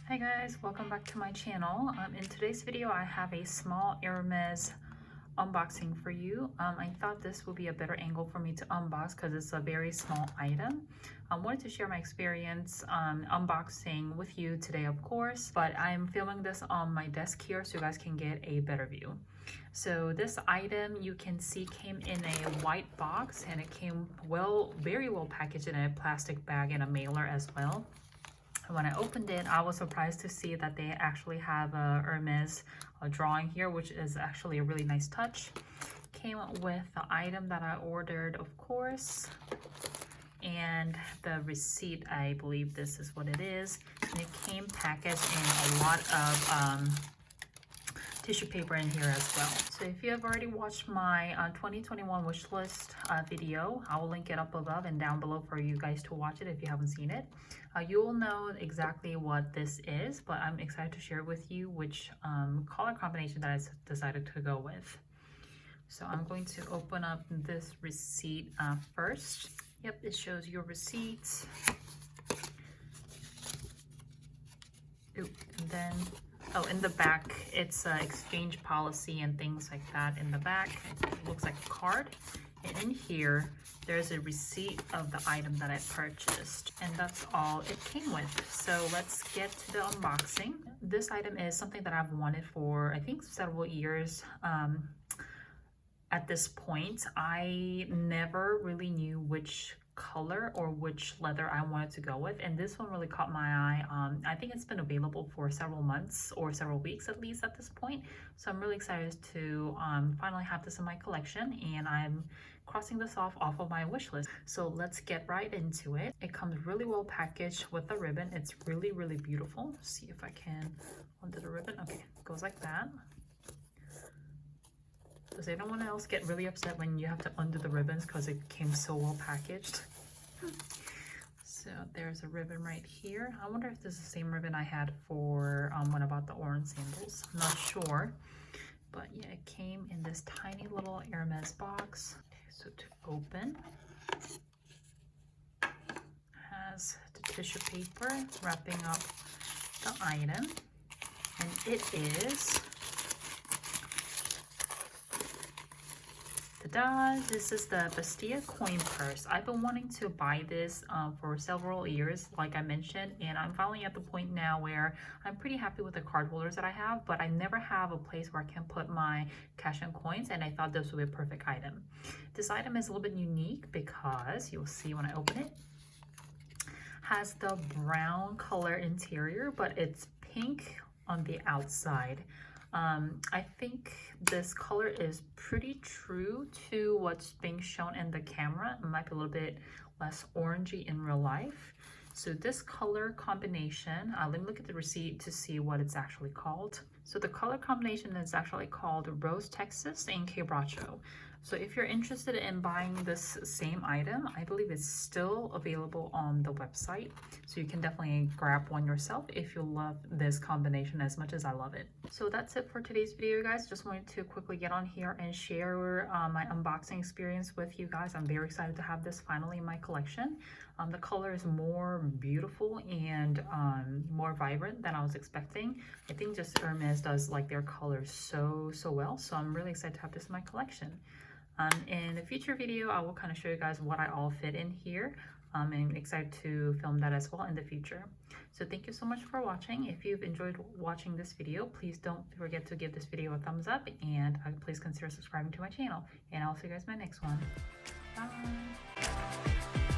Hi guys, welcome back to my channel. In today's video I have a small Hermes unboxing for you. I thought this would be a better angle for me to unbox because it's a very small item. I wanted to share my experience unboxing with you today, of course, but I'm filming this on my desk here so you guys can get a better view. So this item you can see came in a white box, and it came very well packaged in a plastic bag and a mailer as well. When I opened it, I was surprised to see that they actually have a Hermes drawing here, which is actually a really nice touch. Came with the item that I ordered, of course, and the receipt. I believe this is what it is. And it came packaged in a lot of tissue paper in here as well. So if you have already watched my 2021 wish list video, I will link it up above and down below for you guys to watch it if you haven't seen it. You will know exactly what this is, but I'm excited to share with you which color combination that I decided to go with. So I'm going to open up this receipt first. Yep, it shows your receipts. Ooh, and then in the back, it's exchange policy and things like that in the back. It looks like a card. And in here, there's a receipt of the item that I purchased. And that's all it came with. So let's get to the unboxing. This item is something that I've wanted for, I think, several years. At this point, I never really knew which color or which leather I wanted to go with, and this one really caught my eye. I think it's been available for several months or several weeks at least at this point, so I'm really excited to finally have this in my collection, and I'm crossing this off of my wish list. So let's get right into it. It comes really well packaged with the ribbon. It's really beautiful. Let's see if I can undo the ribbon. Okay, it goes like that. Does anyone else get really upset when you have to undo the ribbons because it came so well packaged? So there's a ribbon right here. I wonder if this is the same ribbon I had for when I bought the orange sandals. I'm not sure. But yeah, it came in this tiny little Hermes box. Okay, so to open, it has the tissue paper wrapping up the item. And it is... This is the Bastia coin purse. I've been wanting to buy this for several years, like I mentioned, and I'm finally at the point now where I'm pretty happy with the card holders that I have, but I never have a place where I can put my cash and coins, and I thought this would be a perfect item. This item is a little bit unique because you'll see when I open it, has the brown color interior, but it's pink on the outside. I think this color is pretty true to what's being shown in the camera. It might be a little bit less orangey in real life. So this color combination, let me look at the receipt to see what it's actually called. So the color combination is actually called Rose Texas and Quebracho. So if you're interested in buying this same item, I believe it's still available on the website. So you can definitely grab one yourself if you love this combination as much as I love it. So that's it for today's video, guys. Just wanted to quickly get on here and share my unboxing experience with you guys. I'm very excited to have this finally in my collection. The color is more beautiful and more vibrant than I was expecting. I think just Hermes does like their colors so well. So I'm really excited to have this in my collection. In a future video, I will kind of show you guys what I all fit in here. And excited to film that as well in the future. So thank you so much for watching. If you've enjoyed watching this video, please don't forget to give this video a thumbs up, and please consider subscribing to my channel. And I'll see you guys in my next one. Bye.